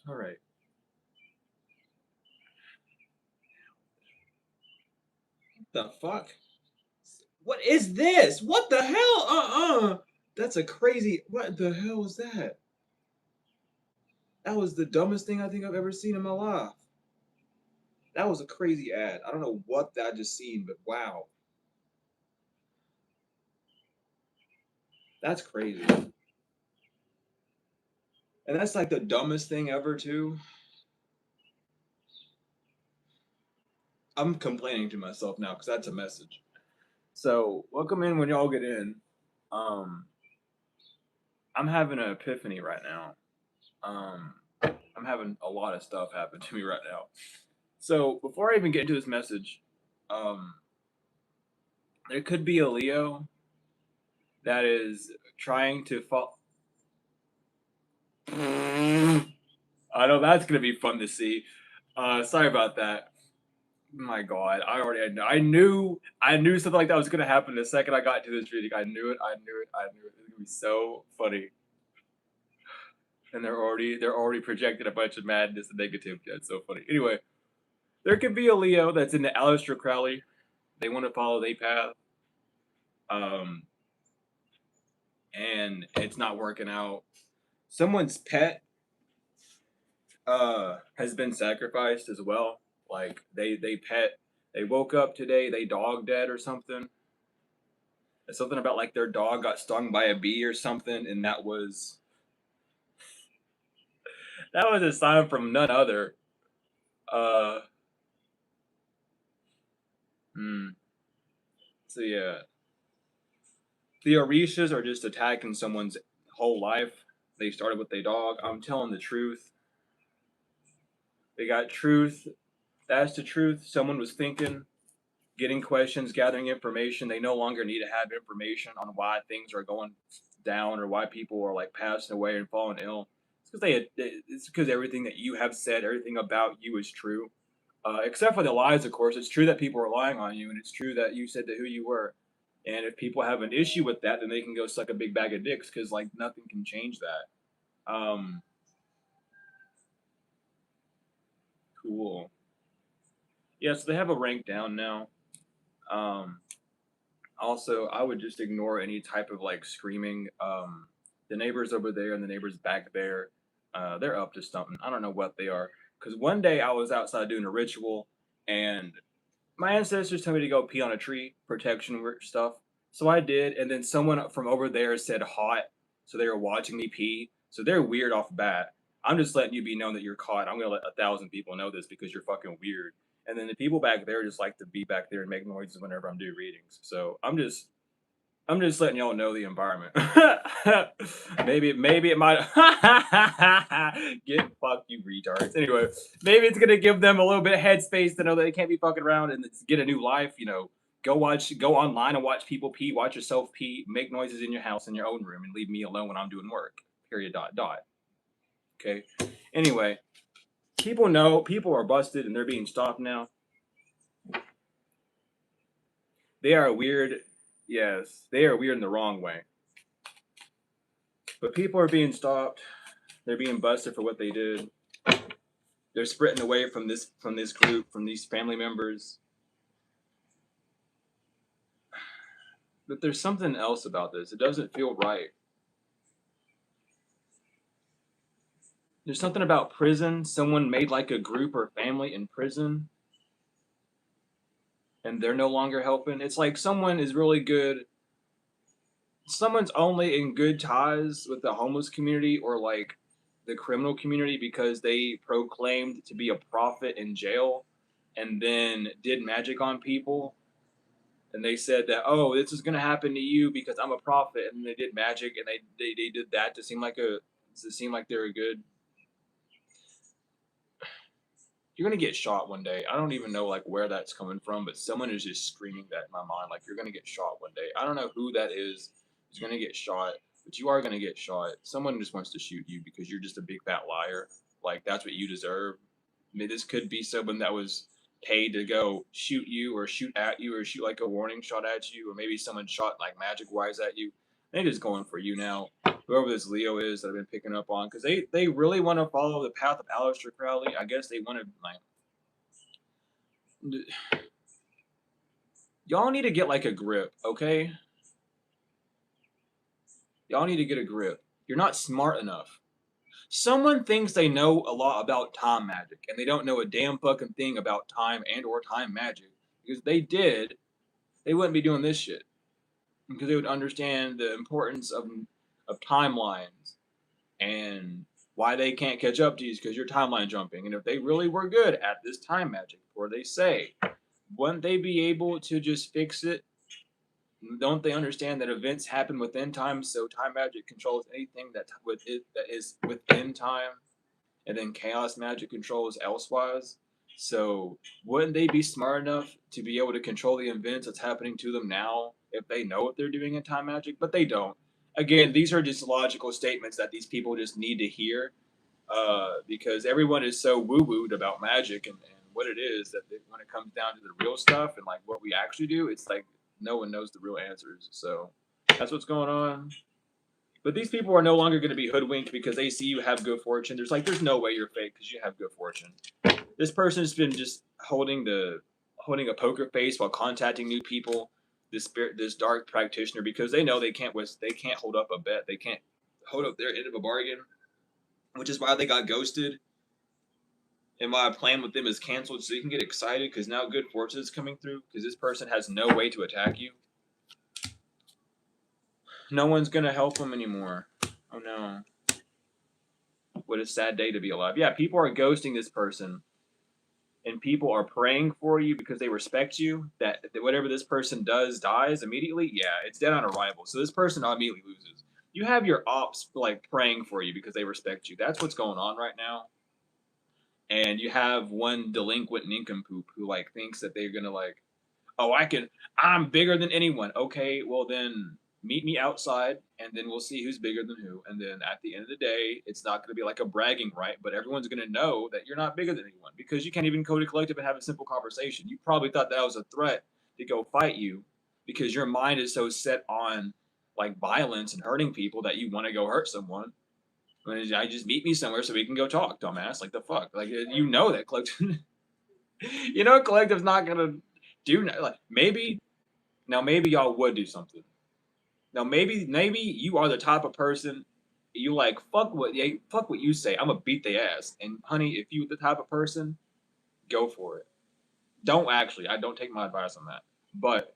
All right. The fuck? What is this? What the hell? That's a crazy. What the hell was that? That was the dumbest thing I think I've ever seen in my life. That was a crazy ad. I don't know what that just seen, but wow. That's crazy. And that's like the dumbest thing ever, too. I'm complaining to myself now because that's a message. So, welcome in when y'all get in. Um, I'm having an epiphany right now. Um, I'm having a lot of stuff happen to me right now. So, before I even get into this message, um, there could be a Leo that is trying to fall. I know that's gonna be fun to see. Sorry about that. My God, I knew something like that was gonna happen the second I got into this reading. I knew it. I knew it. I knew it. It's gonna be so funny. And they're already projecting a bunch of madness and negativity. That's so funny. Anyway, there could be a Leo that's in the aleister crowley. They want to follow their path. Um, and it's not working out. Someone's pet has been sacrificed as well. Like they woke up today, they dog dead or something. It's something about like their dog got stung by a bee or something, and that was a sign from none other. Uh hmm. So yeah. The Orishas are just attacking someone's whole life. They started with their dog. I'm telling the truth. They got truth. That's the truth. Someone was thinking, getting questions, gathering information. They no longer need to have information on why things are going down or why people are like passing away and falling ill. It's because everything that you have said, everything about you is true. Except for the lies, of course. It's true that people are lying on you, and it's true that you said that who you were. And if people have an issue with that, then they can go suck a big bag of dicks because like nothing can change that. Cool. Yeah, so they have a rank down now. Um, Also, I would just ignore any type of like screaming. The neighbors over there and the neighbors back there, they're up to something. I don't know what they are. Because one day I was outside doing a ritual, and my ancestors told me to go pee on a tree, protection stuff. So I did, and then someone from over there said hot, so they were watching me pee. So they're weird off the bat. I'm just letting you be known that you're caught. I'm gonna let 1,000 people know this because you're fucking weird. And then the people back there just like to be back there and make noises whenever I'm doing readings. So I'm just letting y'all know the environment. maybe it might get fucked, you retards. Anyway, maybe it's gonna give them a little bit of headspace to know that they can't be fucking around and get a new life. Go online and watch people pee, watch yourself pee, make noises in your house in your own room, and leave me alone when I'm doing work. Period. Dot dot. Okay. Anyway, people know people are busted and they're being stopped now. They are weird. Yes, they are weird in the wrong way. But people are being stopped. They're being busted for what they did. They're spreading away from this group, from these family members. But there's something else about this. It doesn't feel right. There's something about prison. Someone made like a group or family in prison, and they're no longer helping. It's like someone is really good. Someone's only in good ties with the homeless community or like the criminal community because they proclaimed to be a prophet in jail and then did magic on people, and they said that, oh, this is going to happen to you because I'm a prophet, and they did magic and they did that to seem like they're good. You're going to get shot one day. I don't even know like where that's coming from, but someone is just screaming that in my mind, like you're going to get shot one day. I don't know who that is who's going to get shot, but you are going to get shot. Someone just wants to shoot you because you're just a big fat liar. Like that's what you deserve. I mean, this could be someone that was paid to go shoot you or shoot at you or shoot like a warning shot at you, or maybe someone shot like magic wise at you. They're just going for you now. Whoever this Leo is that I've been picking up on, because they really want to follow the path of Aleister Crowley. I guess they want to like. Y'all need to get like a grip, okay? Y'all need to get a grip. You're not smart enough. Someone thinks they know a lot about time magic, and they don't know a damn fucking thing about time and or time magic. Because if they did, they wouldn't be doing this shit. Because they would understand the importance of timelines and why they can't catch up to you because you're timeline jumping. And if they really were good at this time magic, or they say, wouldn't they be able to just fix it? Don't they understand that events happen within time? So time magic controls anything that is within time, and then chaos magic controls elsewise. So wouldn't they be smart enough to be able to control the events that's happening to them now if they know what they're doing in time magic? But they don't. Again, these are just logical statements that these people just need to hear, because everyone is so woo-wooed about magic and what it is that when it comes down to the real stuff and like what we actually do, it's like no one knows the real answers. So that's what's going on. But these people are no longer going to be hoodwinked because they see you have good fortune. There's no way you're fake because you have good fortune. This person's been just holding a poker face while contacting new people. This dark practitioner, because they know they can't hold up a bet. They can't hold up their end of a bargain, which is why they got ghosted. And my plan with them is canceled, so you can get excited because now good fortune is coming through. Because this person has no way to attack you. No one's gonna help them anymore. Oh no. What a sad day to be alive. Yeah, people are ghosting this person, and people are praying for you because they respect you. That whatever this person does dies immediately. Yeah, it's dead on arrival. So this person immediately loses. You have your ops like praying for you because they respect you. That's what's going on right now. And you have one delinquent nincompoop who like thinks that they're gonna like, oh, I'm bigger than anyone. Okay, well then meet me outside and then we'll see who's bigger than who. And then at the end of the day, it's not going to be like a bragging right, but everyone's going to know that you're not bigger than anyone because you can't even go to collective and have a simple conversation. You probably thought that was a threat to go fight you because your mind is so set on like violence and hurting people that you want to go hurt someone. I just meet me somewhere so we can go talk, dumbass. Like the fuck, like you know that collective, you know, collective's not gonna do like maybe y'all would do something. Now maybe you are the type of person you like fuck what you say. I'm gonna beat the ass. And honey, if you the type of person, go for it. Don't actually. I don't take my advice on that. But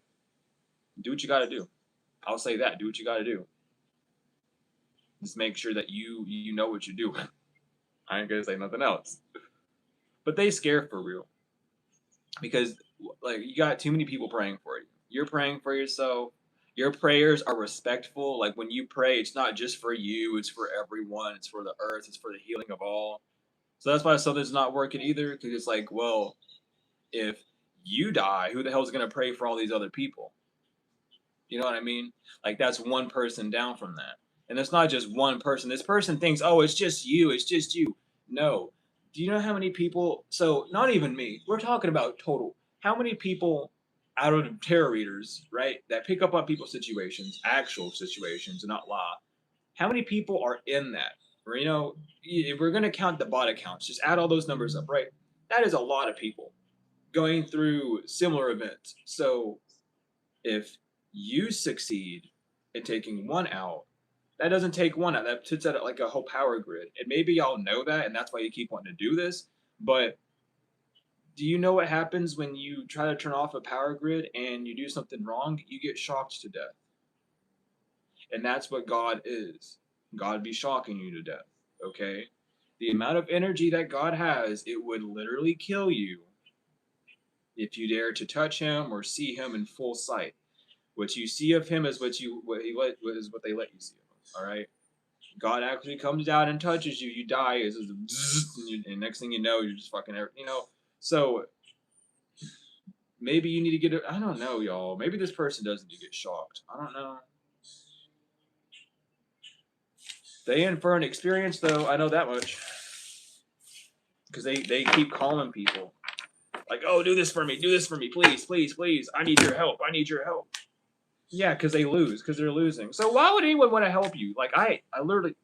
do what you gotta do. I'll say that. Do what you gotta do. Just make sure that you know what you're doing. I ain't gonna say nothing else. But they scare for real. Because like you got too many people praying for you. You're praying for yourself. Your prayers are respectful. Like when you pray, it's not just for you, it's for everyone. It's for the earth, it's for the healing of all. So that's why something's not working either. Because it's like, well, if you die, who the hell is going to pray for all these other people? You know what I mean? Like that's one person down from that. And it's not just one person. This person thinks, oh, it's just you. It's just you. No. Do you know how many people? So not even me. We're talking about total. How many people out of tarot readers, right, that pick up on people's situations, actual situations, and not lie? How many people are in that? Or, you know, if we're going to count the bot accounts, just add all those numbers up, right? That is a lot of people going through similar events. So if you succeed in taking one out, that doesn't take one out. That sits at like a whole power grid. And maybe y'all know that, and that's why you keep wanting to do this. But do you know what happens when you try to turn off a power grid and you do something wrong? You get shocked to death. And that's what God is. God be shocking you to death. Okay? The amount of energy that God has, it would literally kill you if you dare to touch him or see him in full sight. What you see of him is what they let you see of him. All right. God actually comes down and touches you. You die. And next thing you know, you're just fucking. You know. So maybe you need to get. I don't know, y'all. Maybe this person doesn't need to get shocked. I don't know. They in for an experience, though. I know that much. Because they keep calling people like, oh, do this for me, please, please, please. I need your help. I need your help. Yeah, because they lose, because they're losing. So why would anyone want to help you? Like I literally,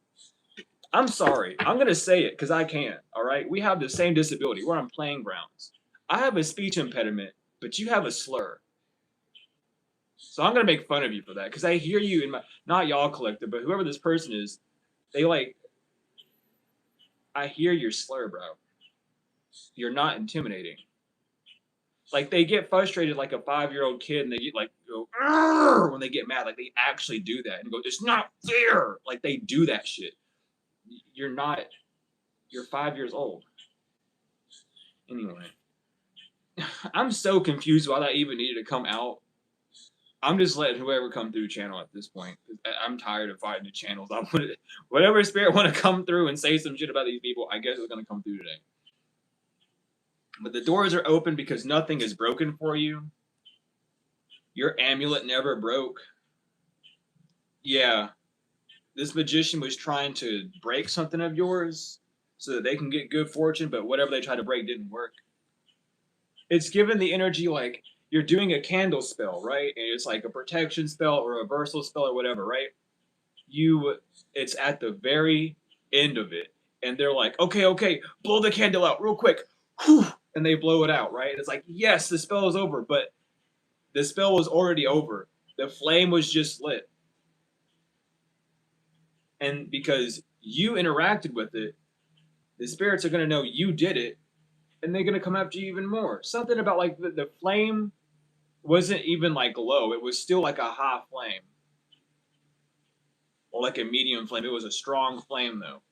I'm sorry. I'm gonna say it because I can't. All right, we have the same disability. We're on playing grounds. I have a speech impediment, but you have a slur. So I'm gonna make fun of you for that because I hear you in my, not y'all collective, but whoever this person is, they like, I hear your slur, bro. You're not intimidating. Like they get frustrated like a 5-year-old kid, and they get like go "Arr!" when they get mad. Like they actually do that and go, "It's not fair." Like they do that shit. You're not. You're 5 years old. Anyway, I'm so confused why that even needed to come out. I'm just letting whoever come through channel at this point. I'm tired of fighting the channels. I'm gonna, whatever spirit want to come through and say some shit about these people, I guess it's gonna come through today. But the doors are open because nothing is broken for you. Your amulet never broke. Yeah, this magician was trying to break something of yours so that they can get good fortune, but whatever they tried to break didn't work. It's given the energy like you're doing a candle spell, right? And it's like a protection spell or a reversal spell or whatever, right? It's at the very end of it, and they're like, okay, blow the candle out real quick. Whew, and they blow it out, right? It's like, yes, the spell is over, but the spell was already over. The flame was just lit. And because you interacted with it, the spirits are going to know you did it, and they're going to come after you even more. Something about like the flame wasn't even like low, it was still like a high flame or like a medium flame. It was a strong flame though,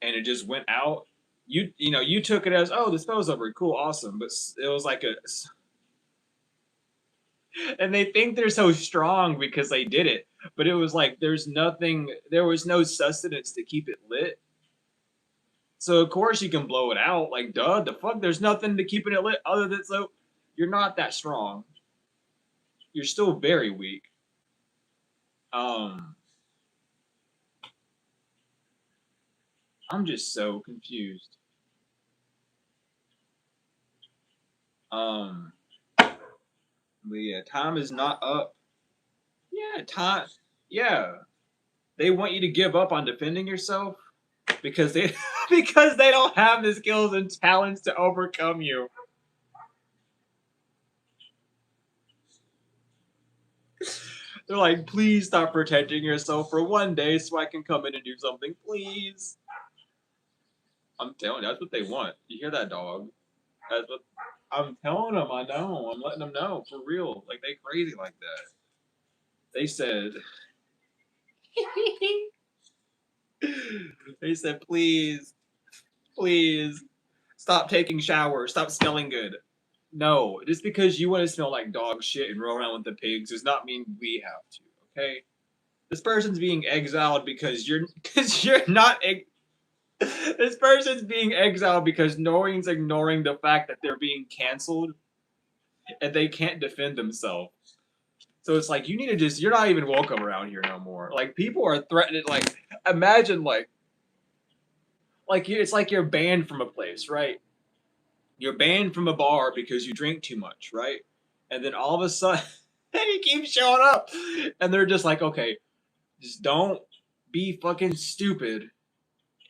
and it just went out. You took it as, oh, the spell's over, cool, awesome, but it was like a, and they think they're so strong because they did it, but it was like there was no sustenance to keep it lit. So of course you can blow it out, like duh, the fuck, there's nothing to keeping it lit other than, so you're not that strong. You're still very weak. Um, I'm just so confused. Um, but yeah, time is not up. Yeah, time. Yeah, they want you to give up on defending yourself because they because they don't have the skills and talents to overcome you. They're like, please stop protecting yourself for one day so I can come in and do something, please. I'm telling you, that's what they want. You hear that, dog? That's what I'm telling them. I know. I'm letting them know for real. Like they crazy like that. They said, they said, please stop taking showers, stop smelling good. No, just because you want to smell like dog shit and roll around with the pigs does not mean we have to. Okay, this person's being exiled because you're not. This person's being exiled because Noreen's ignoring the fact that they're being canceled and they can't defend themselves. So it's like you need to just, you're not even welcome around here no more. Like people are threatening. Like imagine like it's like you're banned from a place, right? You're banned from a bar because you drink too much, right? And then all of a sudden, he keeps showing up, and they're just like, okay, just don't be fucking stupid,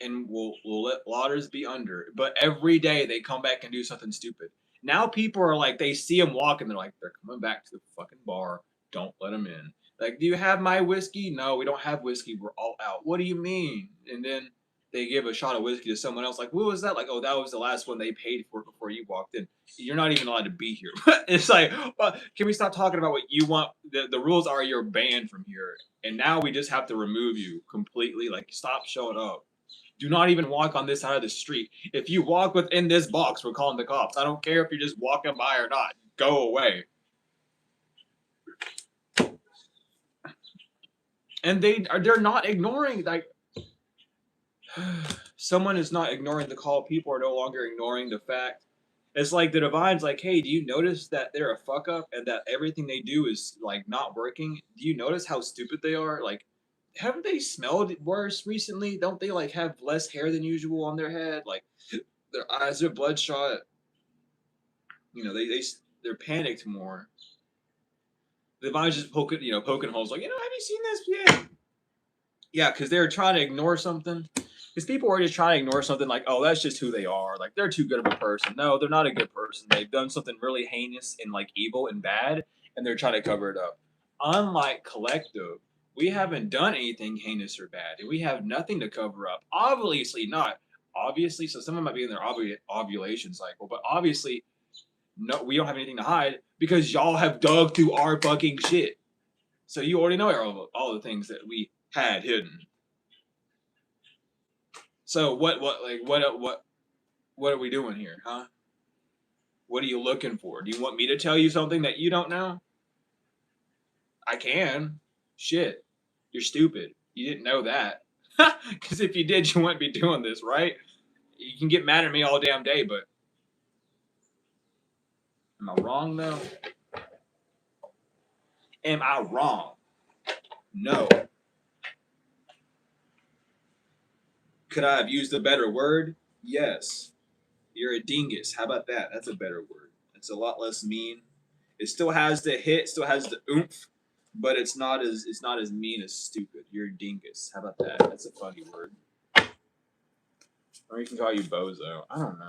and we'll let Lauders be under. But every day they come back and do something stupid. Now people are like, they see him walking, they're like, they're coming back to the fucking bar. Don't let them in. Like, do you have my whiskey? No, we don't have whiskey. We're all out. What do you mean? And then they give a shot of whiskey to someone else. Like, what was that? Like, oh, that was the last one they paid for before you walked in. You're not even allowed to be here. It's like, well, can we stop talking about what you want? The rules are you're banned from here. And now we just have to remove you completely. Like, stop showing up. Do not even walk on this side of the street. If you walk within this box, we're calling the cops. I don't care if you're just walking by or not. Go away. And they're not ignoring, like, someone is not ignoring the call. People are no longer ignoring the fact. It's like the divine's like, hey, do you notice that they're a fuck up and that everything they do is like not working? Do you notice how stupid they are? Like, haven't they smelled worse recently? Don't they like have less hair than usual on their head? Like their eyes are bloodshot. You know, they're panicked more. The divine's just poking, poking holes. Like, have you seen this? Yeah. Yeah, because they're trying to ignore something. Because people are just trying to ignore something like, oh, that's just who they are. Like, they're too good of a person. No, they're not a good person. They've done something really heinous and like evil and bad, and they're trying to cover it up. Unlike collective, we haven't done anything heinous or bad, and we have nothing to cover up. Obviously not. Obviously, so someone might be in their ovulation cycle, but obviously, no, we don't have anything to hide because y'all have dug through our fucking shit. So you already know all the things that we had hidden. So what are we doing here, huh? What are you looking for? Do you want me to tell you something that you don't know? I can. Shit. You're stupid. You didn't know that. Because if you did, you wouldn't be doing this, right? You can get mad at me all damn day, but am I wrong though? Am I wrong? No. Could I have used a better word? Yes. You're a dingus. How about that? That's a better word. It's a lot less mean. It still has the hit, still has the oomph, but it's not as mean as stupid. You're a dingus. How about that? That's a funny word. Or you can call you bozo. I don't know.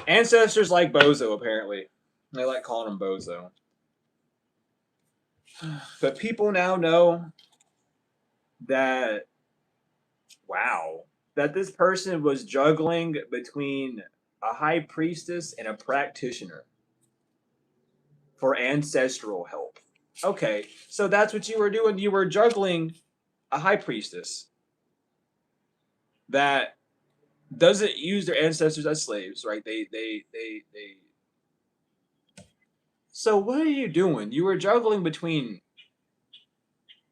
Ancestors like bozo, apparently. They like calling him bozo. But people now know that, wow, that this person was juggling between a high priestess and a practitioner for ancestral help. Okay, so that's what you were doing. You were juggling a high priestess that doesn't use their ancestors as slaves, right? They. So what are you doing? You were juggling between.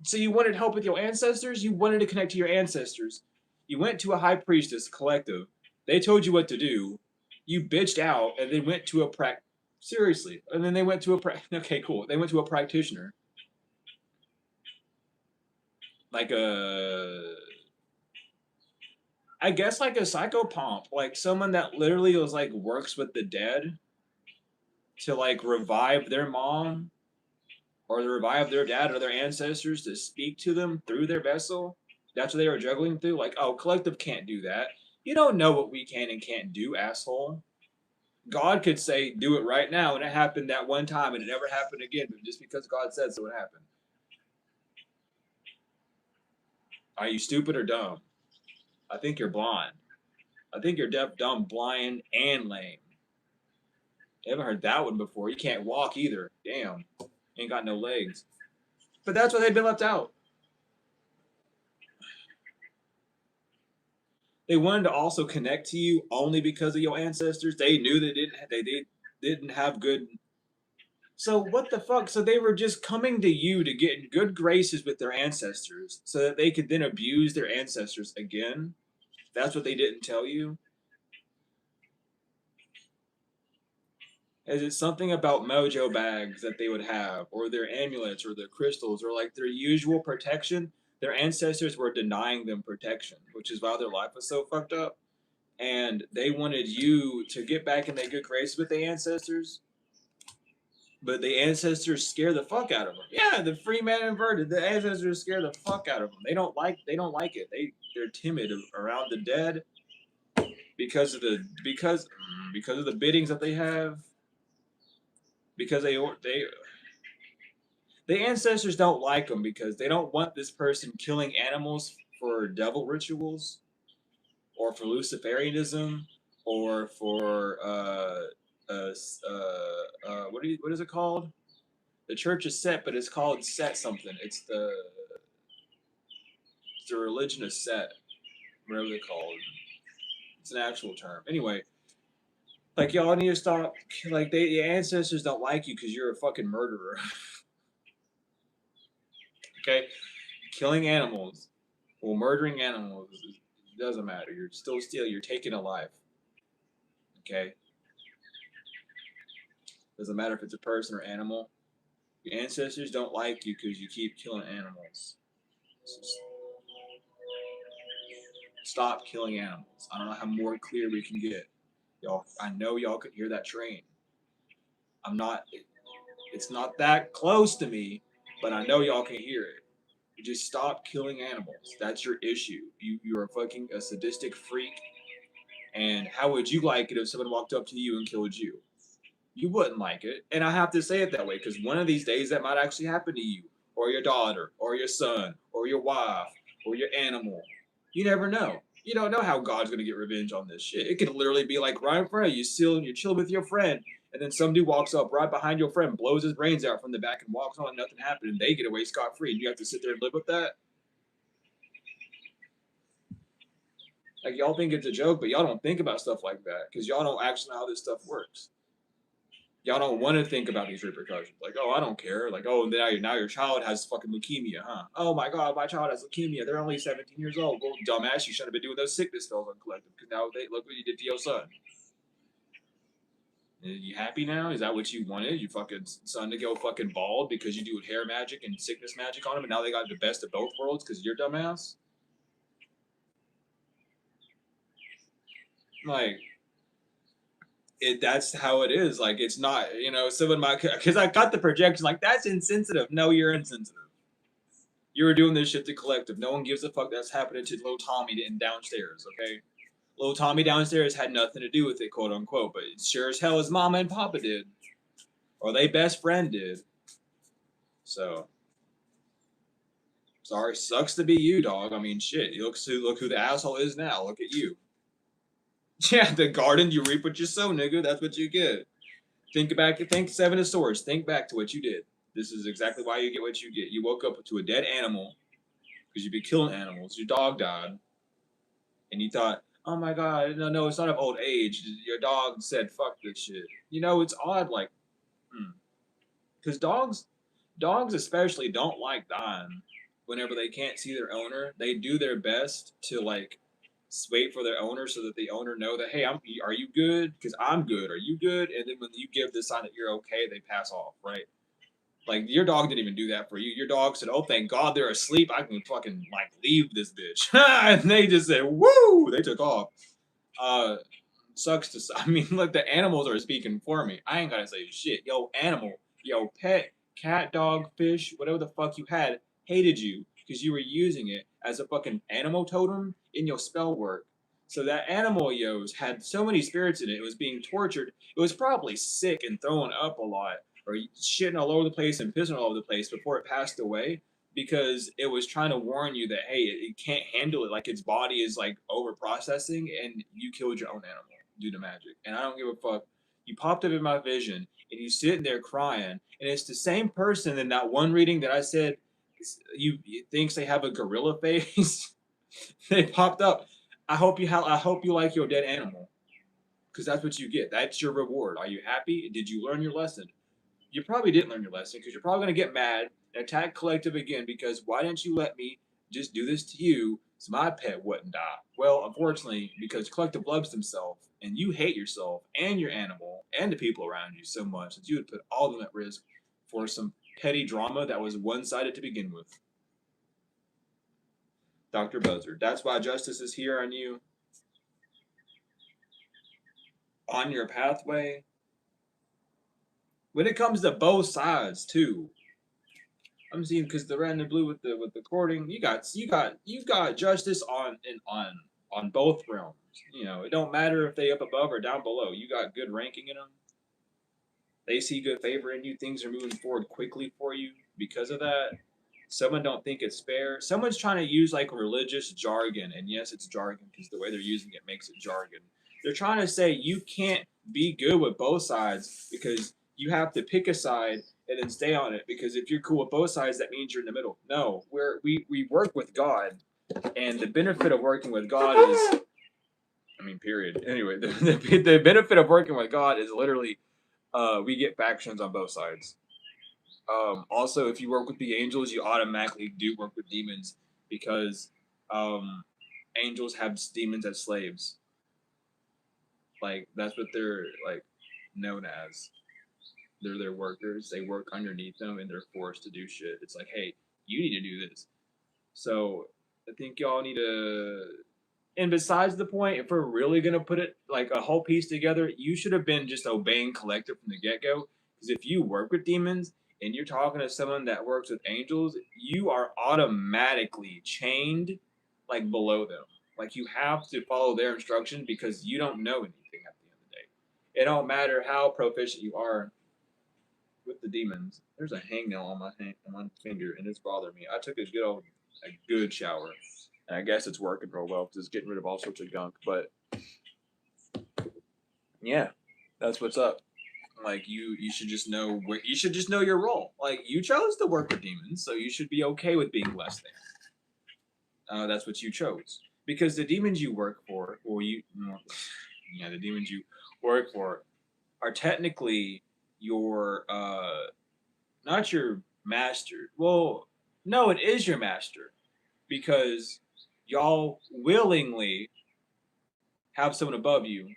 So you wanted help with your ancestors. You wanted to connect to your ancestors. You went to a high priestess collective. They told you what to do. You bitched out and then went to a seriously, and then they went to a okay, cool. They went to a practitioner, like a I guess like a psychopomp, like someone that literally was like works with the dead to like revive their mom or to revive their dad or their ancestors to speak to them through their vessel. That's what they were juggling through. Like, oh, collective can't do that. You don't know what we can and can't do, asshole. God could say, do it right now, and it happened that one time, and it never happened again. But just because God said so, it happened. Are you stupid or dumb? I think you're blind. I think you're deaf, dumb, blind, and lame. I haven't heard that one before. You can't walk either. Damn. Ain't got no legs. But that's why they've been left out. They wanted to also connect to you only because of your ancestors. They knew they didn't have good. So what the fuck? So they were just coming to you to get in good graces with their ancestors so that they could then abuse their ancestors again. That's what they didn't tell you. Is it something about mojo bags that they would have, or their amulets, or their crystals, or like their usual protection? Their ancestors were denying them protection, which is why their life was so fucked up. And they wanted you to get back in their good grace with the ancestors, but the ancestors scare the fuck out of them. Yeah, the free man inverted. The ancestors scare the fuck out of them. They don't like it. They're timid around the dead because of the biddings that they have. Because the ancestors don't like them because they don't want this person killing animals for devil rituals or for Luciferianism or for what is it called? The church is Set, but it's called Set something. It's the religion of Set, whatever they call it. It's an actual term. Anyway, like y'all need to stop. Like the ancestors don't like you because you're a fucking murderer. Okay, killing animals, well, murdering animals. It doesn't matter. You're still stealing. You're taking a life. Okay, doesn't matter if it's a person or animal. Your ancestors don't like you because you keep killing animals. So stop killing animals. I don't know how more clear we can get. Y'all, I know y'all could hear that train. I'm not. It's not that close to me, but I know y'all can hear it. You just stop killing animals. That's your issue. You're fucking a sadistic freak. And how would you like it if someone walked up to you and killed you? You wouldn't like it. And I have to say it that way because one of these days that might actually happen to you, or your daughter, or your son, or your wife, or your animal. You never know. You don't know how God's gonna get revenge on this shit. It could literally be like right in front of you, you're chilling with your friend, and then some dude walks up right behind your friend, blows his brains out from the back, and walks on, nothing happened, and they get away scot free, and you have to sit there and live with that. Like y'all think it's a joke, but y'all don't think about stuff like that because y'all don't actually know how this stuff works. Y'all don't want to think about these repercussions. Like, oh, I don't care. Like, oh, now your child has fucking leukemia, huh? Oh my god, my child has leukemia. They're only 17 years old. Well, dumbass, you shouldn't have been doing those sickness spells on collective because now look what you did to your son. Are you happy now? Is that what you wanted? Your fucking son to go fucking bald because you do hair magic and sickness magic on him, and now they got the best of both worlds because you're dumbass? Like, that's how it is. Like, it's not, someone might, because I got the projection, like, that's insensitive. No, you're insensitive. You were doing this shit to collective. No one gives a fuck that's happening to little Tommy downstairs, okay? Little Tommy downstairs had nothing to do with it, quote unquote, but sure as hell his mama and papa did. Or they best friend did. So, sorry, sucks to be you, dog. I mean, shit. Look who the asshole is now. Look at you. Yeah, the garden you reap what you sow, nigga. That's what you get. Think Seven of Swords. Think back to what you did. This is exactly why you get what you get. You woke up to a dead animal because you've been killing animals. Your dog died, and you thought, "Oh my god, no, it's not of old age." Your dog said, "Fuck this shit." It's odd, like, because dogs especially don't like dying. Whenever they can't see their owner, they do their best to like wait for their owner so that the owner know that, hey, are you good? Because I'm good. Are you good? And then when you give the sign that you're okay, they pass off, right? Like your dog didn't even do that for you. Your dog said, "Oh, thank God they're asleep. I can fucking like leave this bitch." And they just said, "Woo!" They took off. Sucks to. I mean, look, the animals are speaking for me. I ain't gotta say shit. Yo, animal, yo, pet, cat, dog, fish, whatever the fuck you had, hated you because you were using it as a fucking animal totem in your spell work. So that animal yo's had so many spirits in it. It was being tortured. It was probably sick and throwing up a lot, or shitting all over the place and pissing all over the place before it passed away because it was trying to warn you that, hey, it can't handle it. Like its body is like over processing, and you killed your own animal due to magic. And I don't give a fuck. You popped up in my vision, and you sitting there crying, and it's the same person in that one reading that I said you thinks they have a gorilla face. They popped up. I hope you like your dead animal, because that's what you get. That's your reward. Are you happy? Did you learn your lesson? You probably didn't learn your lesson because you're probably going to get mad and attack collective again because why didn't you let me just do this to you so my pet wouldn't die? Well, unfortunately, because collective loves themselves and you hate yourself and your animal and the people around you so much that you would put all of them at risk for some petty drama that was one-sided to begin with. Dr. Buzzard. That's why justice is here on you, on your pathway. When it comes to both sides, too, I'm seeing because the red and the blue with the courting, you've got justice on both realms. It don't matter if they up above or down below. You got good ranking in them. They see good favor in you. Things are moving forward quickly for you because of that. Someone don't think it's fair. Someone's trying to use like religious jargon, and yes, it's jargon because the way they're using it makes it jargon. They're trying to say you can't be good with both sides because you have to pick a side and then stay on it because if you're cool with both sides, that means you're in the middle. No, we work with God, and the benefit of working with God is, I mean, period. Anyway, the benefit of working with God is literally we get factions on both sides. Also, if you work with the angels, you automatically do work with demons because angels have demons as slaves. Like that's what they're like known as. They're their workers. They work underneath them, and they're forced to do shit. It's like, hey, you need to do this. So I think y'all need to. And besides the point, if we're really gonna put it like a whole piece together, you should have been just obeying collective from the get go. Because if you work with demons and you're talking to someone that works with angels, you are automatically chained like below them. Like you have to follow their instructions because you don't know anything at the end of the day. It don't matter how proficient you are with the demons. There's a hangnail on my finger and it's bothering me. I took a good shower, and I guess it's working real well because it's getting rid of all sorts of gunk. But yeah, that's what's up. Like you should just know your role. Like you chose to work with demons, so you should be okay with being less than. That's what you chose because the demons you work for, the demons you work for are technically your not your master. Well, no, it is your master because y'all willingly have someone above you,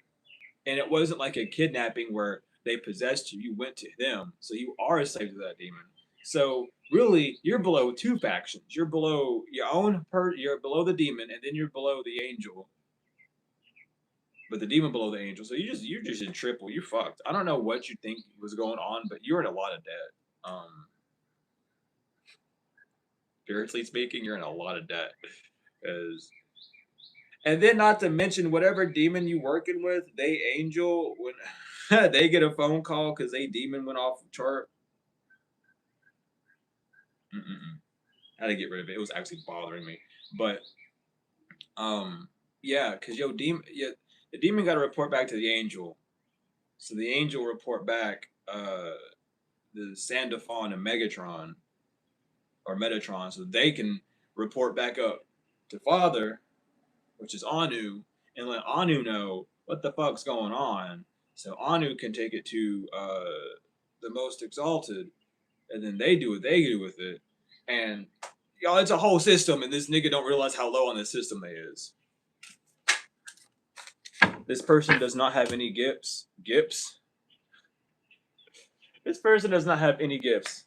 and it wasn't like a kidnapping where they possessed you. You went to them, so you are a slave to that demon. So really, you're below two factions. You're below your own You're below the demon, and then you're below the angel. But the demon below the angel. So you're just in triple. You're fucked. I don't know what you think was going on, but you're in a lot of debt. Spiritually speaking, you're in a lot of debt. And then not to mention whatever demon you working with, they angel when they get a phone call because they demon went off the chart. I had to get rid of it. It was actually bothering me. But yeah, because the demon got to report back to the angel. So the angel report back the Sandafon and Megatron or Metatron, so they can report back up to Father, which is Anu, and let Anu know what the fuck's going on. So Anu can take it to the most exalted, and then they do what they do with it. And y'all, it's a whole system, and this nigga don't realize how low on this system they is. This person does not have any gifts. Gifts? This person does not have any gifts.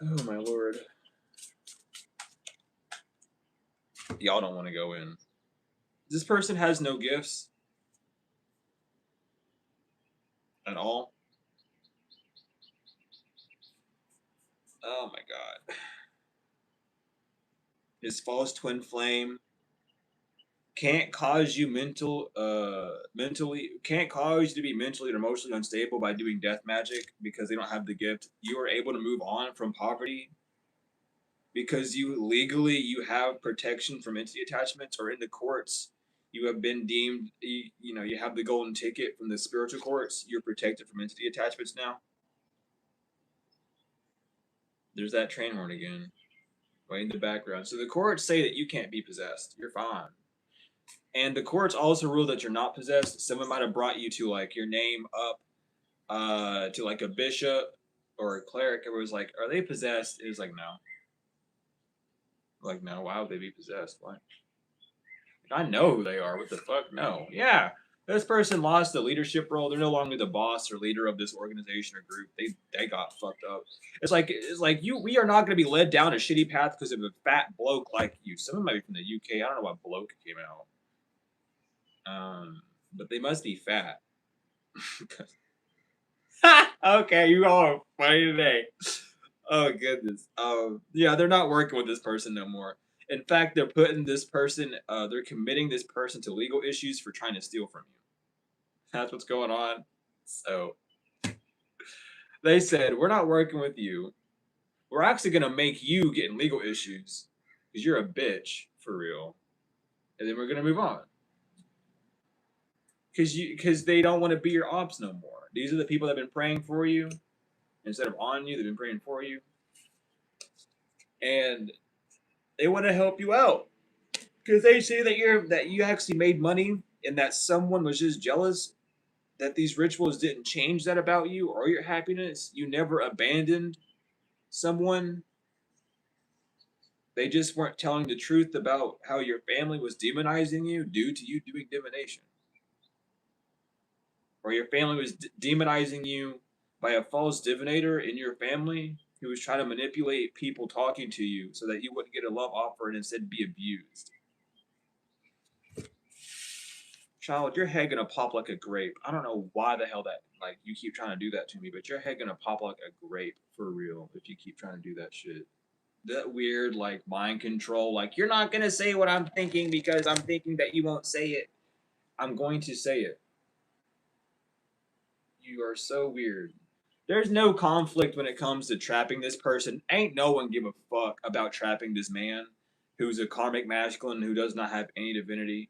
Oh my lord. Y'all don't want to go in. This person has no gifts at all. Oh my god. His false twin flame can't cause you can't cause you to be mentally or emotionally unstable by doing death magic because they don't have the gift. You are able to move on from poverty because you have protection from entity attachments, or in the courts you have been deemed you have the golden ticket from the spiritual courts. You're protected from entity attachments now. There's that train horn again, way in the background. So the courts say that you can't be possessed. You're fine. And the courts also rule that you're not possessed. Someone might have brought you to like your name up to like a bishop or a cleric. It was like, are they possessed? It was like, no. Like, no, why would they be possessed? Why? I know who they are. What the fuck? No. Yeah. This person lost the leadership role. They're no longer the boss or leader of this organization or group. They got fucked up. It's like we are not gonna be led down a shitty path because of a fat bloke like you. Someone might be from the UK. I don't know why bloke came out. But they must be fat. Okay, you all are funny today. Oh goodness. Yeah, they're not working with this person no more. In fact, they're putting this person. They're committing this person to legal issues for trying to steal from you. That's what's going on. So they said, we're not working with you. We're actually gonna make you get in legal issues because you're a bitch for real, and then we're gonna move on. Because they don't want to be your ops no more. These are the people that have been praying for you instead of on you. They've been praying for you, and they want to help you out because they say that you actually made money and that someone was just jealous that these rituals didn't change that about you or your happiness. You never abandoned someone. They just weren't telling the truth about how your family was demonizing you due to you doing divination. Or your family was demonizing you by a false divinator in your family who was trying to manipulate people talking to you so that you wouldn't get a love offer and instead be abused. Child, your head gonna pop like a grape. I don't know why the hell that, like, you keep trying to do that to me, but your head gonna pop like a grape for real if you keep trying to do that shit. That weird, like, mind control. Like, you're not gonna say what I'm thinking because I'm thinking that you won't say it. I'm going to say it. You are so weird. There's no conflict when it comes to trapping this person. Ain't no one give a fuck about trapping this man who's a karmic masculine who does not have any divinity.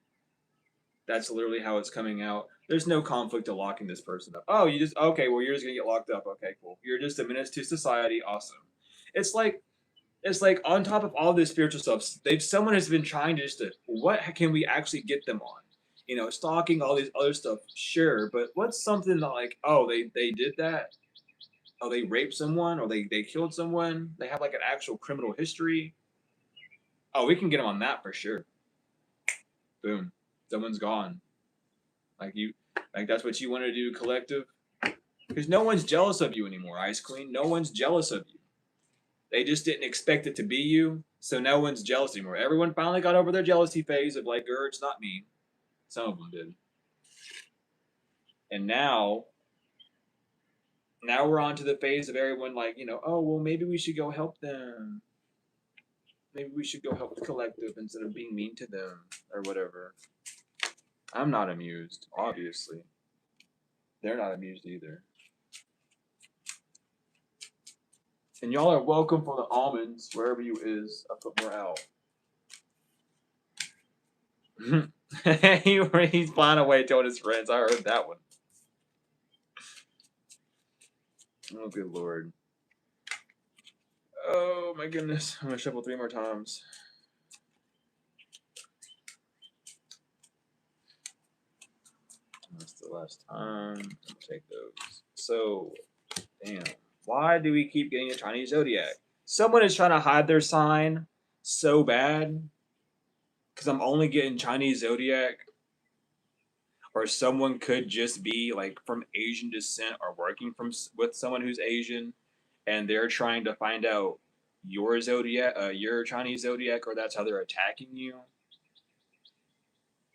That's literally how it's coming out. There's no conflict to locking this person up. Oh, you just, okay, well, you're just gonna get locked up. Okay, cool. You're just a menace to society. Awesome. It's like, on top of all this spiritual stuff, someone has been trying to what can we actually get them on? You know, stalking, all these other stuff, sure, but what's something that, like, oh, they did that? Oh, they raped someone, or they killed someone. They have like an actual criminal history. Oh, we can get them on that for sure. Boom, someone's gone. Like, that's what you want to do, collective. Because no one's jealous of you anymore, Ice Queen. No one's jealous of you. They just didn't expect it to be you, so no one's jealous anymore. Everyone finally got over their jealousy phase of like, it's not me. Some of them did. And now we're on to the phase of everyone like, oh, well, maybe we should go help them. Maybe we should go help the collective instead of being mean to them or whatever. I'm not amused, obviously. They're not amused either. And y'all are welcome for the almonds, wherever you is. I put more out. He's flying away telling his friends. I heard that one. Oh, good lord. Oh, my goodness. I'm going to shuffle 3 more times. That's the last time. I'll take those. So, damn. Why do we keep getting a Chinese zodiac? Someone is trying to hide their sign so bad because I'm only getting Chinese zodiac. Or someone could just be like from Asian descent or working with someone who's Asian, and they're trying to find out your zodiac, your Chinese zodiac, or that's how they're attacking you.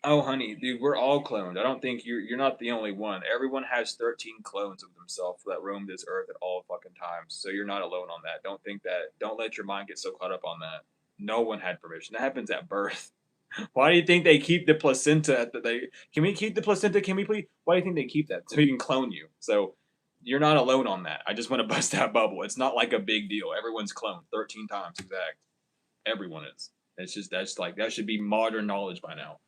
Oh, honey, dude, we're all cloned. I don't think you're not the only one. Everyone has 13 clones of themselves that roam this earth at all fucking times. So you're not alone on that. Don't think that. Don't let your mind get so caught up on that. No one had permission. That happens at birth. Why do you think they keep the placenta at can we keep the placenta? Can we please? Why do you think they keep that? So we can clone you. So you're not alone on that. I just want to bust that bubble. It's not like a big deal. Everyone's cloned 13 times exact. Everyone is. It's just that should be modern knowledge by now.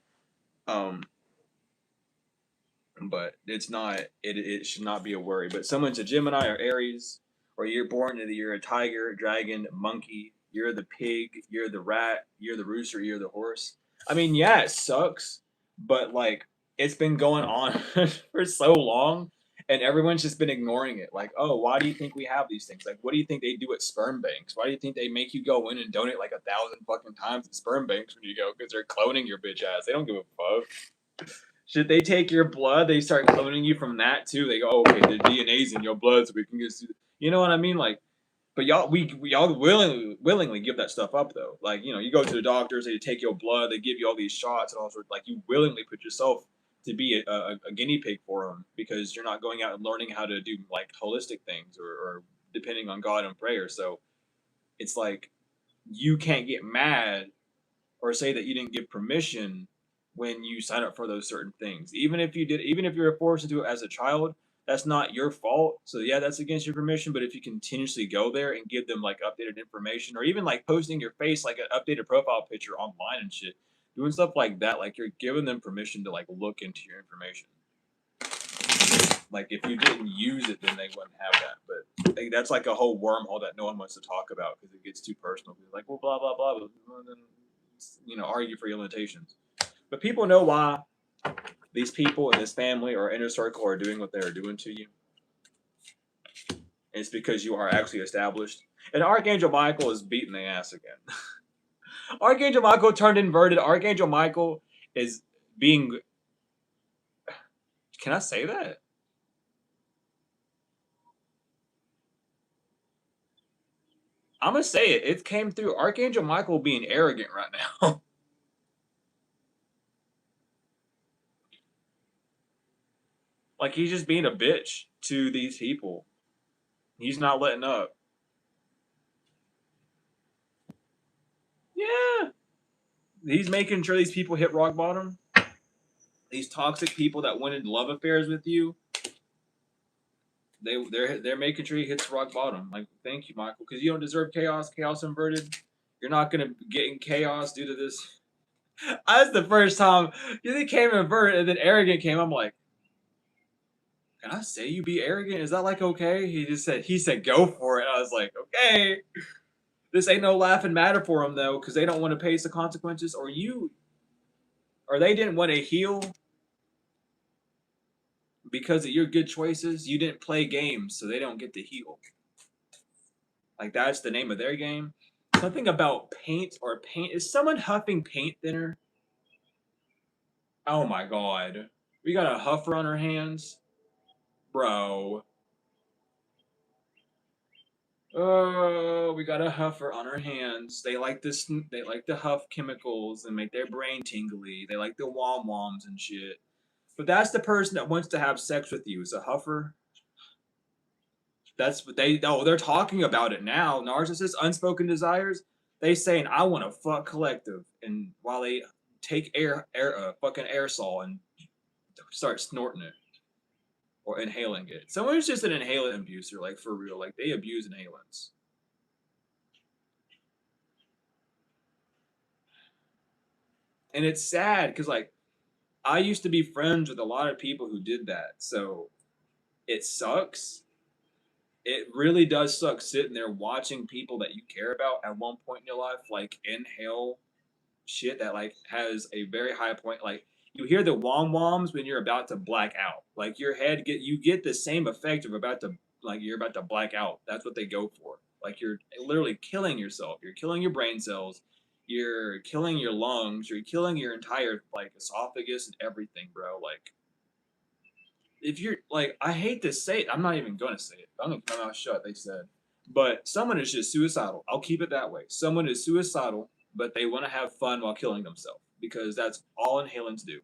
But it's not. It should not be a worry. But someone's a Gemini or Aries, or you're born in the year a tiger, dragon, monkey. You're the pig. You're the rat. You're the rooster. You're the horse. I mean, yeah, it sucks, but like it's been going on for so long, and everyone's just been ignoring it. Like, oh, why do you think we have these things? Like, what do you think they do at sperm banks? Why do you think they make you go in and donate like 1,000 fucking times at sperm banks when you go? Because they're cloning your bitch ass. They don't give a fuck. Should they take your blood? They start cloning you from that too. They go, oh, okay, the DNA's in your blood, so we can get. You know what I mean? Like, but y'all willingly give that stuff up though. Like, you go to the doctors, they take your blood, they give you all these shots and all sorts. Like, you willingly put yourself to be a guinea pig for them because you're not going out and learning how to do like holistic things or depending on God and prayer. So it's like you can't get mad or say that you didn't give permission when you sign up for those certain things. Even if you were forced to do it as a child, that's not your fault. So yeah, that's against your permission. But if you continuously go there and give them like updated information, or even like posting your face like an updated profile picture online and shit, doing stuff like that, like you're giving them permission to like look into your information. Like if you didn't use it, then they wouldn't have that. But that's like a whole wormhole that no one wants to talk about because it gets too personal. Like, well, blah blah blah, and then argue for your limitations. But people know why these people in this family or inner circle are doing what they are doing to you. And it's because you are actually established. And Archangel Michael is beating the ass again. Archangel Michael turned inverted. Archangel Michael is being. Can I say that? I'm gonna say it. It came through. Archangel Michael being arrogant right now. Like, he's just being a bitch to these people. He's not letting up. Yeah. He's making sure these people hit rock bottom. These toxic people that went into love affairs with you, they're making sure he hits rock bottom. Like, thank you, Michael, because you don't deserve chaos. Chaos inverted. You're not gonna get in chaos due to this. That's the first time you came inverted and then arrogant came. I'm like, can I say you be arrogant? Is that like okay? He said go for it. I was like, okay. This ain't no laughing matter for them though, because they don't want to face the consequences, or they didn't want to heal because of your good choices. You didn't play games, so they don't get to heal. Like, that's the name of their game. Something about paint or paint. Is someone huffing paint thinner? Oh my god. We got a huffer on our hands? Bro. Oh, we got a huffer on our hands. They like this. They like to huff chemicals and make their brain tingly. They like the wom woms and shit. But that's the person that wants to have sex with you. Is a huffer. That's what they. Oh, they're talking about it now. Narcissists, unspoken desires. They saying I want to fuck collective, and while they take fucking aerosol and start snorting it or inhaling it. Someone's just an inhalant abuser, like for real. Like, they abuse inhalants. And it's sad because, like, I used to be friends with a lot of people who did that. So it sucks. It really does suck sitting there watching people that you care about at one point in your life, like, inhale shit that, like, has a very high point. Like, you hear the wom woms when you're about to black out. Like, your head you get the same effect of you're about to black out. That's what they go for. Like, you're literally killing yourself. You're killing your brain cells. You're killing your lungs. You're killing your entire, like, esophagus and everything, bro. Like, if you're like, I hate to say it. I'm not even gonna say it. I'm gonna keep my mouth shut. They said, but someone is just suicidal. I'll keep it that way. Someone is suicidal, but they want to have fun while killing themselves because that's all inhalants do.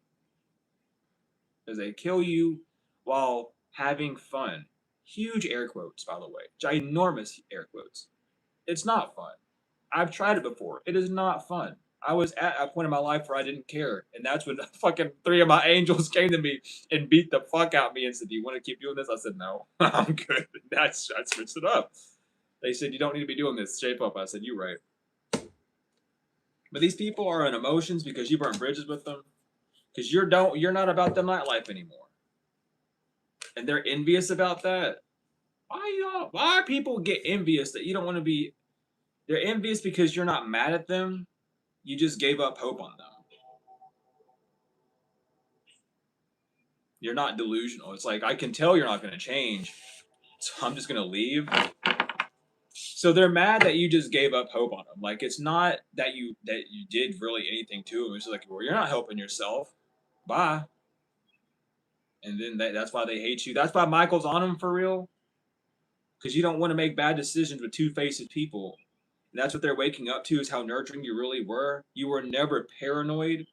Is they kill you while having fun. Huge air quotes, by the way. Ginormous air quotes. It's not fun. I've tried it before. It is not fun. I was at a point in my life where I didn't care, and that's when fucking 3 of my angels came to me and beat the fuck out of me and said, "Do you want to keep doing this?" I said, "No, I'm good." I switched it up. They said, "You don't need to be doing this. Shape up." I said, "You're right." But these people are in emotions because you burn bridges with them, because you're not about the nightlife anymore, and they're envious about that. Why people get envious that you don't want to be? They're envious because you're not mad at them. You just gave up hope on them. You're not delusional. It's like, I can tell you're not going to change, so I'm just going to leave. So they're mad that you just gave up hope on them. Like, it's not that you did really anything to them. It's just like, well, you're not helping yourself. Bye. And then that's why they hate you. That's why Michael's on them for real. Because you don't want to make bad decisions with two-faced people. And that's what they're waking up to, is how nurturing you really were. You were never paranoid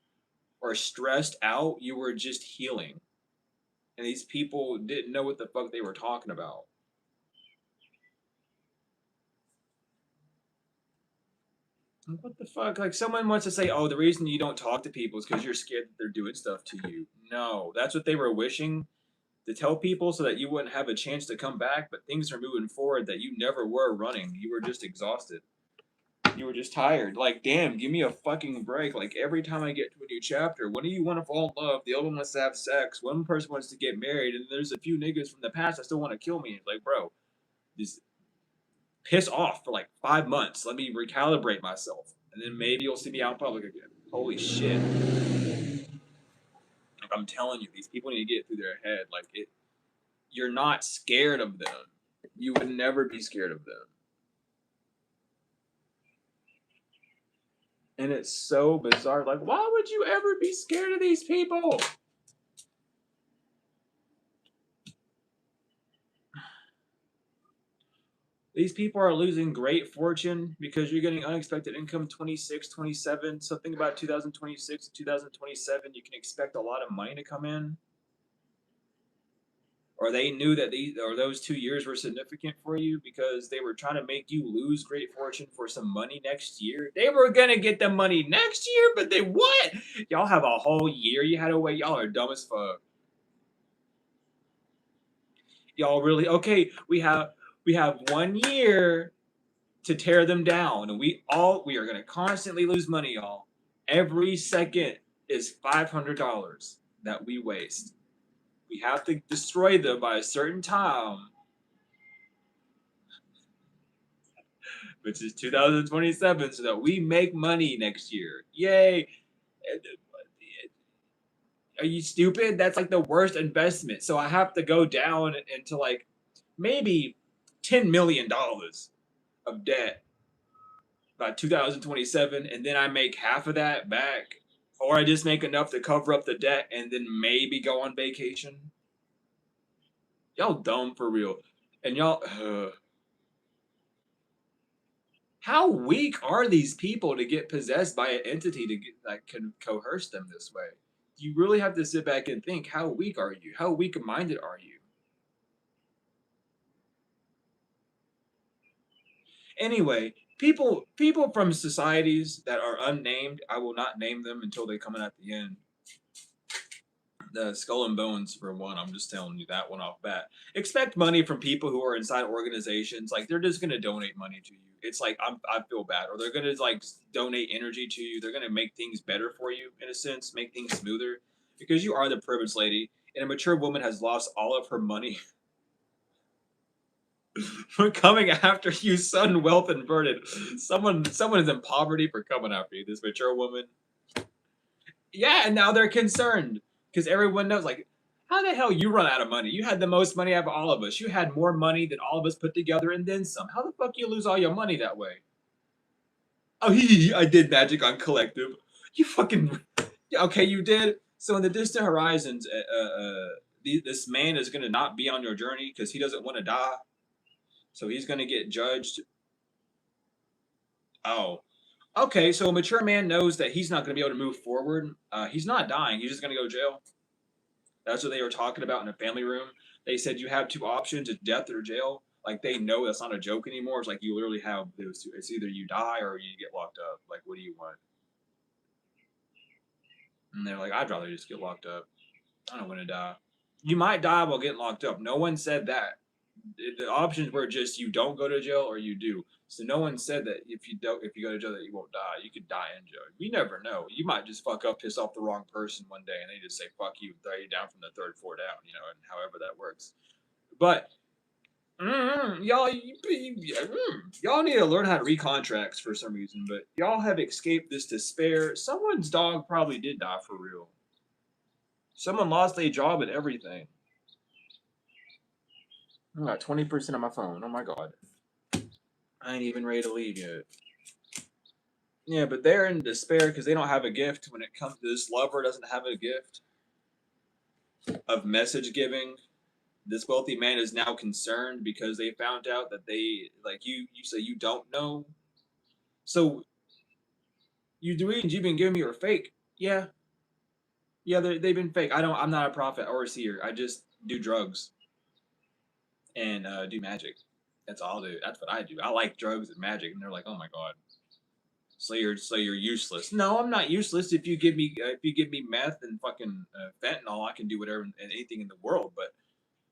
or stressed out. You were just healing. And these people didn't know what the fuck they were talking about. What the fuck? Like, someone wants to say, oh, the reason you don't talk to people is because you're scared that they're doing stuff to you. No, that's what they were wishing to tell people so that you wouldn't have a chance to come back, but things are moving forward that you never were running. You were just exhausted. You were just tired. Like, damn, give me a fucking break. Like, every time I get to a new chapter, one of you want to fall in love, the other one wants to have sex, one person wants to get married, and there's a few niggas from the past that still want to kill me. It's like, bro, just piss off for like 5 months. Let me recalibrate myself, and then maybe you'll see me out in public again. Holy shit! Like, I'm telling you, these people need to get it through their head. Like, you're not scared of them. You would never be scared of them. And it's so bizarre. Like, why would you ever be scared of these people? These people are losing great fortune because you're getting unexpected income 26, 27, something about 2026, 2027. You can expect a lot of money to come in. or they knew that those 2 years were significant for you because they were trying to make you lose great fortune for some money next year. They were gonna get the money next year, but they what? Y'all have a whole year you had to wait. Y'all are dumb as fuck. Y'all really okay? We have 1 year to tear them down, and we are gonna constantly lose money, y'all. Every second is $500 that we waste. We have to destroy them by a certain time, which is 2027, so that we make money next year. Yay! Are you stupid? That's like the worst investment. So I have to go down into like maybe $10 million of debt by 2027, and then I make half of that back, or I just make enough to cover up the debt and then maybe go on vacation. Y'all dumb for real, and y'all. How weak are these people to get possessed by an entity that can coerce them this way? You really have to sit back and think, how weak are you? How weak-minded are you? Anyway, people from societies that are unnamed, I will not name them until they come in at the end. The Skull and Bones, for one, I'm just telling you that one off bat. Expect money from people who are inside organizations. Like, they're just going to donate money to you. It's like, I feel bad. Or they're going to, like, donate energy to you. They're going to make things better for you, in a sense, make things smoother. Because you are the privileged lady, and a mature woman has lost all of her money for coming after you, sudden wealth inverted. Someone is in poverty for coming after you, this mature woman. Yeah, and now they're concerned because everyone knows, like, how the hell you run out of money? You had the most money out of all of us. You had more money than all of us put together and then some. How the fuck you lose all your money that way? Oh, I did magic on collective. You fucking okay? You did. So in the distant horizons, this man is gonna not be on your journey because he doesn't want to die. So he's gonna get judged. Oh, okay. So a mature man knows that he's not gonna be able to move forward. He's not dying. He's just gonna go to jail. That's what they were talking about in a family room. They said you have two options: it's death or jail. Like they know that's not a joke anymore. It's like you literally have those two. It's either you die or you get locked up. Like, what do you want? And they're like, I'd rather just get locked up. I don't want to die. You might die while getting locked up. No one said that. The options were just you don't go to jail or you do. So no one said that if you go to jail that you won't die. You could die in jail. We never know. You might just fuck up, piss off the wrong person one day, and they just say fuck you, throw you down from the third floor down. And however that works. But y'all need to learn how to read contracts for some reason. But y'all have escaped this despair. Someone's dog probably did die for real. Someone lost their job and everything. I got 20% on my phone. Oh my god. I ain't even ready to leave yet. Yeah, but they're in despair because they don't have a gift when it comes to this lover doesn't have a gift of message giving. This wealthy man is now concerned because they found out that they like you say you don't know. So you dreams you've been giving me are fake. Yeah. Yeah, they've been fake. I'm not a prophet or a seer. I just do drugs and do magic. That's all I do. That's what I do. I like drugs and magic, and they're like, "Oh my god, so you're useless." No, I'm not useless. If you give me meth and fucking fentanyl, I can do whatever and anything in the world.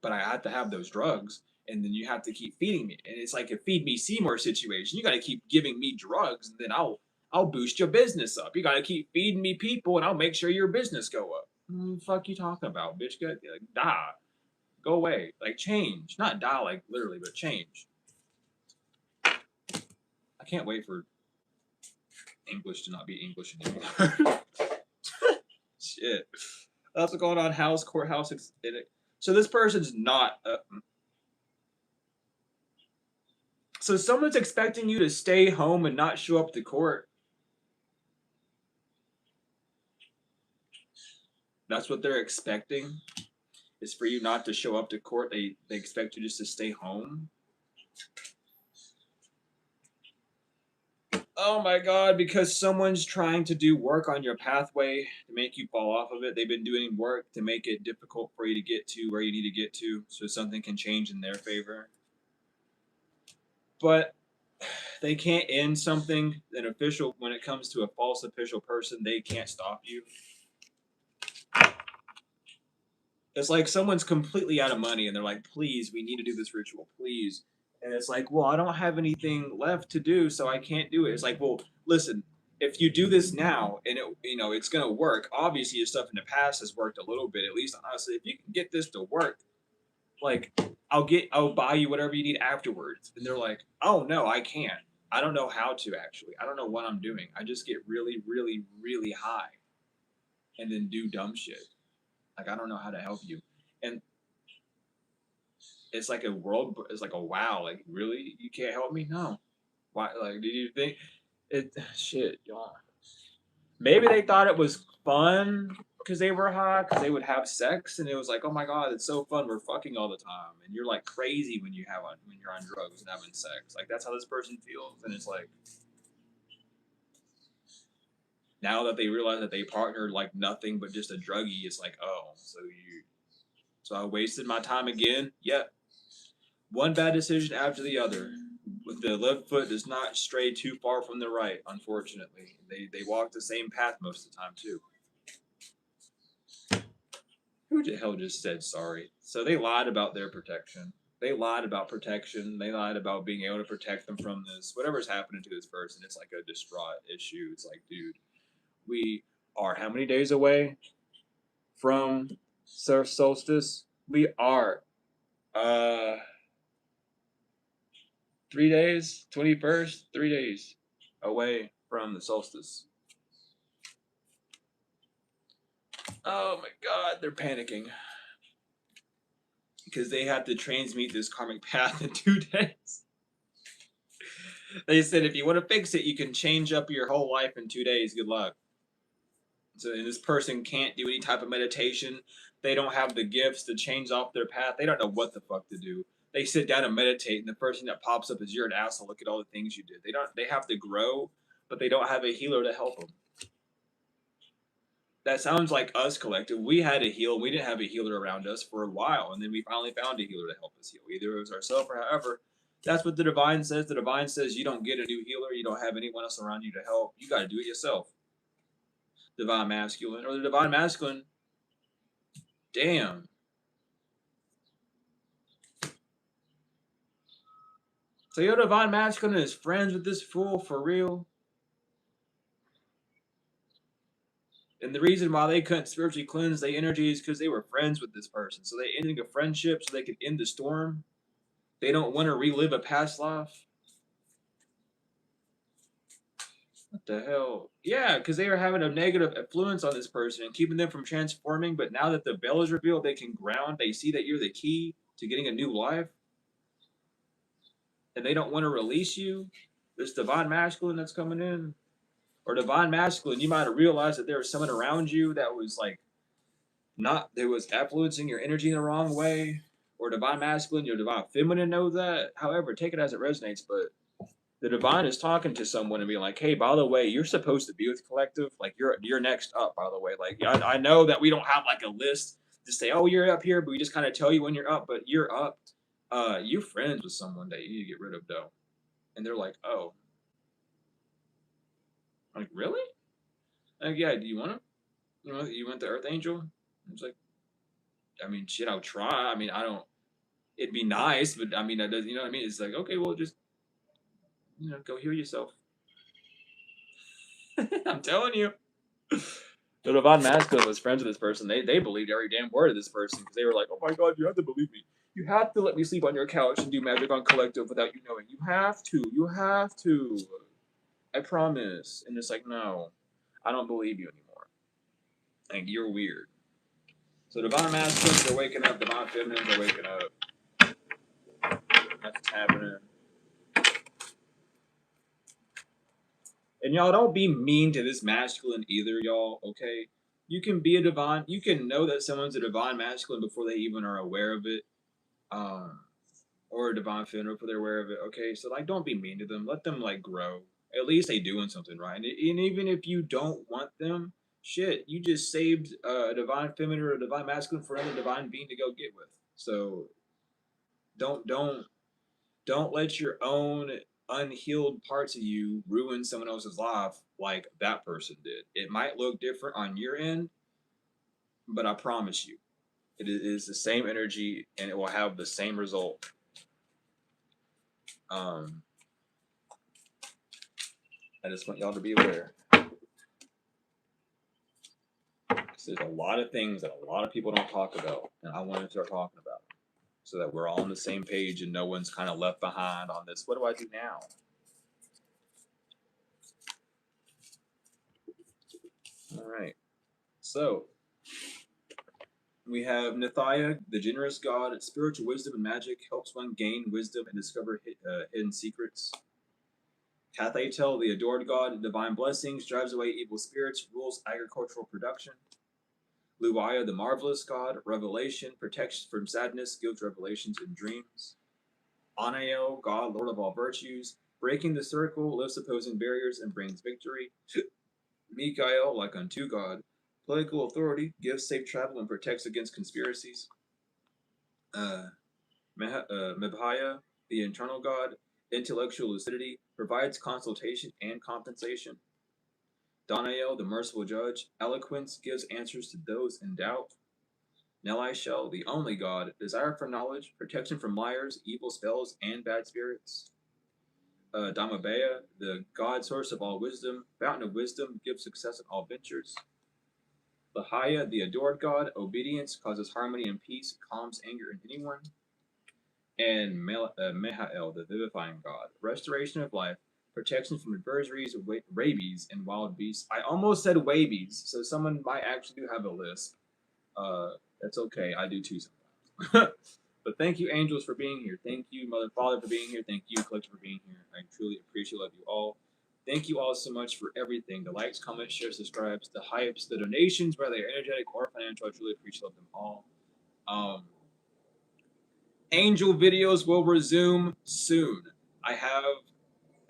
But I have to have those drugs, and then you have to keep feeding me. And it's like a feed me Seymour situation. You got to keep giving me drugs, and then I'll boost your business up. You got to keep feeding me people, and I'll make sure your business go up. What the fuck you talking about, bitch? Get like die. Go away. Like change. Not die like literally, but change. I can't wait for English to not be English anymore. Shit. That's what's going on. Courthouse. So this person's not. So someone's expecting you to stay home and not show up to court. That's what they're expecting. Is for you not to show up to court. They expect you just to stay home. Oh my god, because someone's trying to do work on your pathway to make you fall off of it. They've been doing work to make it difficult for you to get to where you need to get to so something can change in their favor. But they can't end something, an official, when it comes to a false official person, they can't stop you. It's like someone's completely out of money and they're like, please, we need to do this ritual, please. And it's like, well, I don't have anything left to do, so I can't do it. It's like, well, listen, if you do this now and it's gonna work, obviously your stuff in the past has worked a little bit, at least honestly. If you can get this to work, like I'll buy you whatever you need afterwards. And they're like, oh no, I can't. I don't know how to actually. I don't know what I'm doing. I just get really, really, really high and then do dumb shit. Like I don't know how to help you. And it's like it's like a wow, like really? You can't help me? No. Why like did you think it shit, y'all. Maybe they thought it was fun because they were high, because they would have sex, and it was like, oh my god, it's so fun. We're fucking all the time, and you're like crazy when when you're on drugs and having sex. Like that's how this person feels, and it's like now that they realize that they partnered like nothing but just a druggie, it's like, oh, so I wasted my time again. Yep, one bad decision after the other. With the left foot does not stray too far from the right. Unfortunately, they walk the same path most of the time too. Who the hell just said sorry? So they lied about their protection. They lied about protection. They lied about being able to protect them from this. Whatever's happening to this person, it's like a distraught issue. It's like, dude, we are how many days away from solstice? We are uh 3 days, 21st, 3 days away from the solstice. Oh my god, they're panicking because they have to transmute this karmic path in 2 days. They said if you want to fix it, you can change up your whole life in 2 days. Good luck. So this person can't do any type of meditation. They don't have the gifts to change off their path. They don't know what the fuck to do. They sit down and meditate, and the first thing that pops up is you're an asshole. Look at all the things you did. They don't. They have to grow, but they don't have a healer to help them. That sounds like us collective. We had to heal. We didn't have a healer around us for a while, and then we finally found a healer to help us heal. Either it was ourselves or however. That's what the divine says. The divine says you don't get a new healer. You don't have anyone else around you to help. You got to do it yourself. Divine masculine or the divine masculine. Damn. So your divine masculine is friends with this fool for real. And the reason why they couldn't spiritually cleanse their energy is because they were friends with this person. So they ended a friendship so they could end the storm. They don't want to relive a past life. What the hell? Yeah, because they were having a negative influence on this person and keeping them from transforming. But now that the veil is revealed, they can ground. They see that you're the key to getting a new life. And they don't want to release you. This divine masculine that's coming in. Or divine masculine, you might have realized that there was someone around you that was like that was influencing your energy in the wrong way. Or divine masculine, your divine feminine knows that. However, take it as it resonates, but the divine is talking to someone and being like, hey, by the way, you're supposed to be with collective. Like you're next up, by the way. Like I know that we don't have like a list to say, oh, you're up here, but we just kind of tell you when you're up, but you're up. You're friends with someone that you need to get rid of though. And they're like, oh. I'm like, really? Like, yeah, do you want him? You want the Earth Angel? It's like, I mean, shit, I'll try. I mean, I don't. It'd be nice, but I mean, that does. You know what I mean? It's like, okay, well, just go heal yourself. I'm telling you. The divine masculine was friends with this person. They believed every damn word of this person because they were like, oh my god, you have to believe me. You have to let me sleep on your couch and do magic on collective without you knowing. You have to. You have to. I promise. And it's like, no, I don't believe you anymore. Like, you're weird. So divine masculines are waking up. Divine feminines are waking up. That's what's happening. And y'all don't be mean to this masculine either, y'all, okay? You can be a divine, you can know that someone's a divine masculine before they even are aware of it. Or a divine feminine before they're aware of it, okay? So, like, don't be mean to them. Let them, like, grow. at least they doing something right. And even if you don't want them, shit, you just saved a divine feminine or a divine masculine for another divine being to go get with. So don't don't don't let your own unhealed parts of you ruin someone else's life like that person did. It might look different on your end, but I promise you, it is the same energy and it will have the same result. I just want y'all to be aware. There's a lot of things that a lot of people don't talk about, and I want to start talking about them so that we're all on the same page and no one's kind of left behind on this. What do I do now? All right. So we have Nithaya, the generous god. Spiritual wisdom and magic helps one gain wisdom and discover hidden secrets. Cathatel, the adored god. Divine blessings drives away evil spirits, rules agricultural production. Luaya, the marvelous god. Revelation protects from sadness, gives revelations in dreams. Anael, god, lord of all virtues. Breaking the circle, lifts opposing barriers and brings victory. Mikael, like unto God. Political authority, gives safe travel and protects against conspiracies. Mibhaya, the internal god. Intellectual lucidity, provides consultation and compensation. Danael, the merciful judge. Eloquence, gives answers to those in doubt. Nelishel, the only god. Desire for knowledge, protection from liars, evil spells, and bad spirits. Damabea, the god source of all wisdom, fountain of wisdom, gives success in all ventures. Lahaya, the adored god, obedience causes harmony and peace, calms anger in anyone. And Mehael, the vivifying god, restoration of life, protection from adversaries, rabies, and wild beasts. I almost said wabies, so someone might actually do have a lisp. That's okay, I do too sometimes. But thank you, angels, for being here. Thank you, Mother Father, for being here. Thank you, Collective, for being here. I truly appreciate love you all. Thank you all so much for everything. The likes, comments, shares, subscribes, the hypes, the donations, whether they're energetic or financial. I truly appreciate them all. Angel videos will resume soon. I have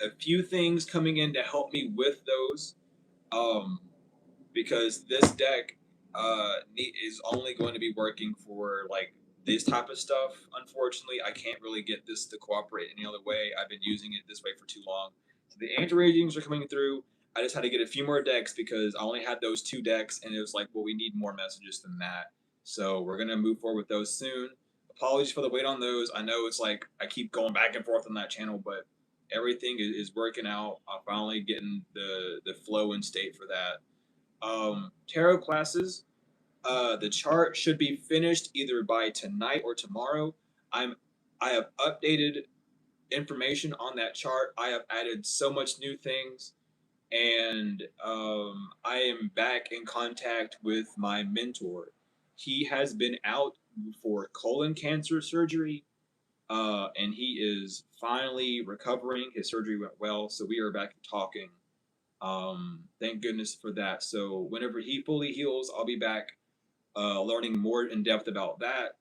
a few things coming in to help me with those. Because this deck is only going to be working for like this type of stuff. Unfortunately, I can't really get this to cooperate any other way. I've been using it this way for too long. So the angel readings are coming through. I just had to get a few more decks because I only had those 2 decks, and it was like, well, we need more messages than that. So we're gonna move forward with those soon. Apologies for the wait on those. I know it's like I keep going back and forth on that channel, but everything is working out. I'm finally getting the flow and state for that. Tarot classes, the chart should be finished either by tonight or tomorrow. I have updated information on that chart. I have added so much new things, and I am back in contact with my mentor. He has been out for colon cancer surgery, and he is finally recovering. His surgery went well, so we are back talking. Thank goodness for that. So whenever he fully heals, I'll be back learning more in depth about that.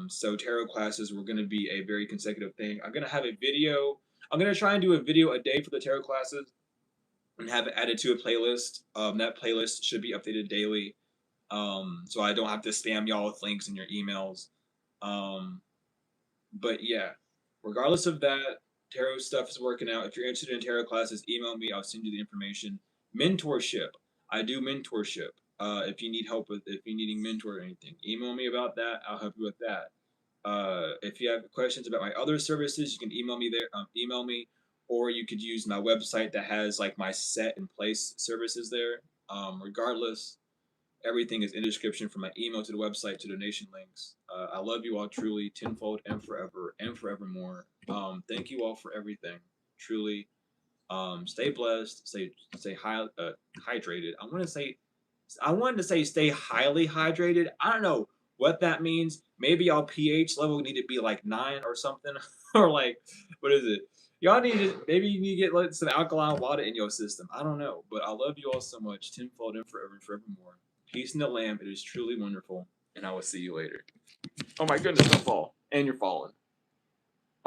So tarot classes were going to be a very consecutive thing. I'm going to have a video. I'm going to try and do a video a day for the tarot classes and have it added to a playlist. That playlist should be updated daily. So I don't have to spam y'all with links in your emails. But yeah, regardless of that, tarot stuff is working out. If you're interested in tarot classes, email me. I'll send you the information. Mentorship. I do mentorship. If you need help with, if you're needing mentor or anything, email me about that. I'll help you with that. If you have questions about my other services, you can email me there. Email me, or you could use my website that has like my set in place services there. Regardless, everything is in the description from my email to the website to donation links. I love you all truly, tenfold and forever and forevermore. Thank you all for everything. Truly. Stay blessed. Stay hydrated. I wanted to say stay highly hydrated. I don't know what that means. Maybe y'all pH level need to be like 9 or something, or like what is it? Y'all need to maybe you need to get like some alkaline water in your system. I don't know, but I love you all so much, tenfold and forever and forevermore. Peace in the Lamb. It is truly wonderful, and I will see you later. Oh my goodness, don't fall, and you're falling.